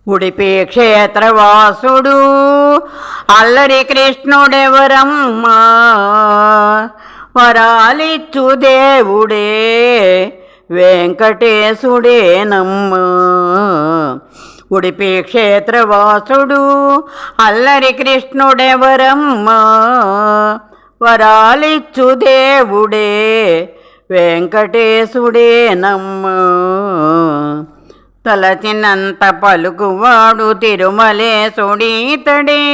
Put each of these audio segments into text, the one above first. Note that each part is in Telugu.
ఉడిపి క్షేత్రవాసుడు అల్లరి కృష్ణుడెవరమ్మ వరాలిచ్చు దేవుడే వెంకటేశుడేనమ్మ. ఉడిపి క్షేత్రవాసుడు అల్లరి కృష్ణుడెవరమ్మ వరాలిచ్చు దేవుడే వెంకటేశుడేనమ్మ. తలచినంత పలుకువాడు తిరుమలేశుడీతడే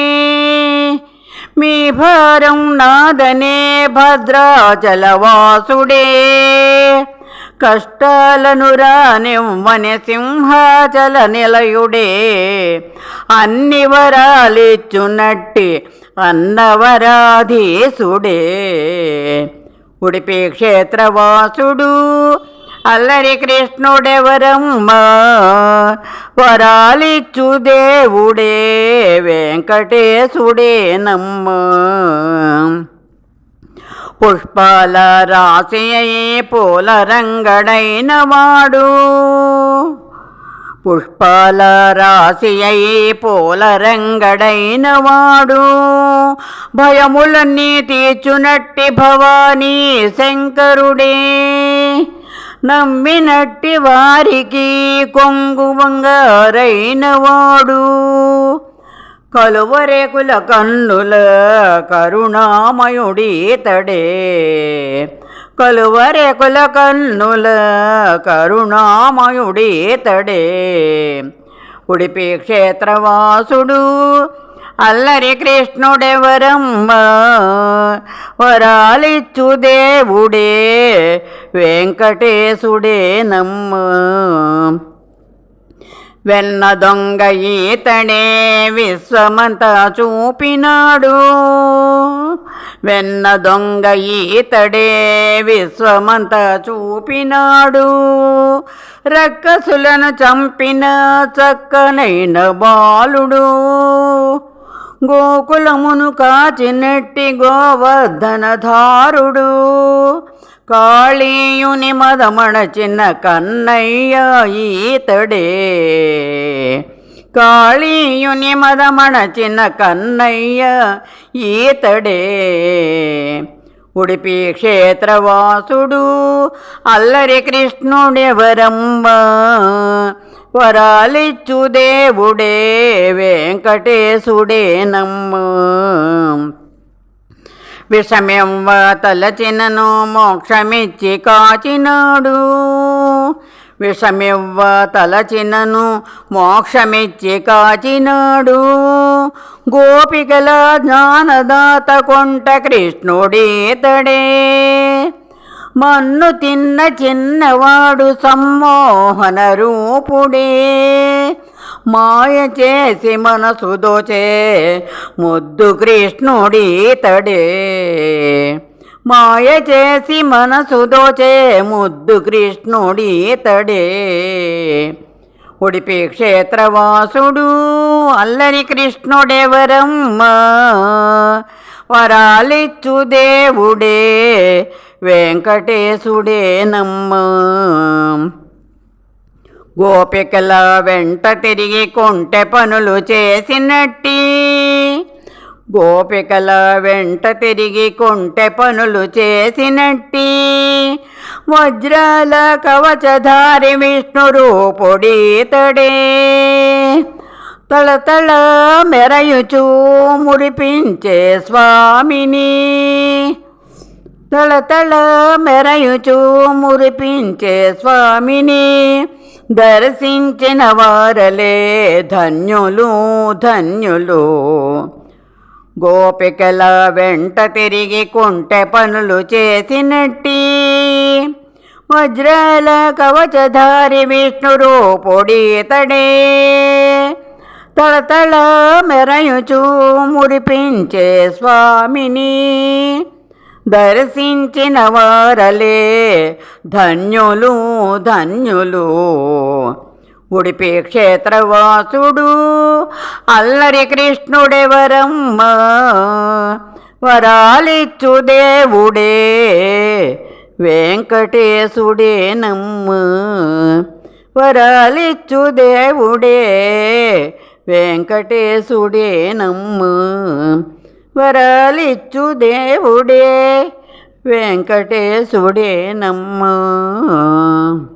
మీ భారం నాదనే భద్రాచలవాసుడే. కష్టాలను రానివ్వని సింహాచల నిలయుడే అన్ని వరాలిచ్చునట్టి అన్నవరాధీసుడే. ఉడిపి క్షేత్రవాసుడు అల్లరి కృష్ణుడెవరమ్మ వరాలిచ్చు దేవుడే వెంకటేశుడేనమ్మ. పుష్పాల రాశి అయి పూల రంగడైన వాడు పుష్పాల రాశి అయి పూల రంగడైన వాడు భయములన్నీ తీర్చునట్టి భవానీ శంకరుడే. నమ్మినట్టి వారికి కొంగు బంగారైన వాడు కలువరేకుల కన్నుల కరుణామయుడీతడే. కలువరేకుల కన్నుల కరుణామయుడీతడే. ఉడిపి క్షేత్రవాసుడు అల్లరి కృష్ణుడెవరమ్మ వరాలిచ్చు దేవుడే వెంకటేశుడేనమ్మ. వెన్న దొంగ ఈతడే విశ్వమంతా చూపినాడు వెన్న దొంగ ఈతడే విశ్వమంతా చూపినాడు. రక్కసులను చంపిన చక్కనైన బాలుడు గోకులమును కాచినట్టి గోవర్ధనధారుడు. కాళీయుని మదమణచిన కన్నయ్య ఈతడే. కాళీయుని మదమణచిన కన్నయ్య ఈతడే. ఉడిపి క్షేత్రవాసుడు అల్లరి కృష్ణుడెవరమ్మ వరాలిచ్చు దేవుడే వెంకటేశుడేనమ్మ. విషమివ్వ తలచినను మోక్షమిచ్చి కాచినాడు విషమివ్వ తలచినను మోక్షమిచ్చి కాచినాడు. గోపికల జ్ఞానదాత కొంట కృష్ణుడీతడే. మన్ను తిన్న చిన్నవాడు సమ్మోహన రూపుడే. మాయ చేసి మనసు దోచే ముద్దు కృష్ణుడీతడే. మాయ చేసి మనసు దోచే ముద్దు కృష్ణుడీతడే. ఉడిపి క్షేత్రవాసుడు అల్లరి కృష్ణుడెవరమ్మ వరాలిచ్చు దేవుడే వెంకటేశుడేనమ్మ. గోపికల వెంట తిరిగి కొంటె పనులు చేసినట్టి గోపికల వెంట తిరిగి కొంటె పనులు చేసినట్టి వజ్రాల కవచధారి విష్ణు రూపుడీతడే. తళతళ మెరయుచూ మురిపించే స్వామిని తళతళ మెరయుచూ మురిపించే స్వామిని దర్శించిన వారలే ధన్యులు ధన్యులు. గోపికల వెంట తిరిగి కొంటె పనులు చేసినట్టి వజ్రాల కవచధారి విష్ణు రూపుడీతడే. తళతళ మెరయుచూ మురిపించే స్వామిని దర్శించిన వారలే ధన్యులు ధన్యులు. ఉడిపి క్షేత్రవాసుడు అల్లరి కృష్ణుడెవరమ్మ వరాలిచ్చు దేవుడే వెంకటేశుడేనమ్మ. వరాలిచ్చు దేవుడే వెంకటేశుడే నమ్ము. వరాలిచ్చు దేవుడే వెంకటేశుడే నమ్ము.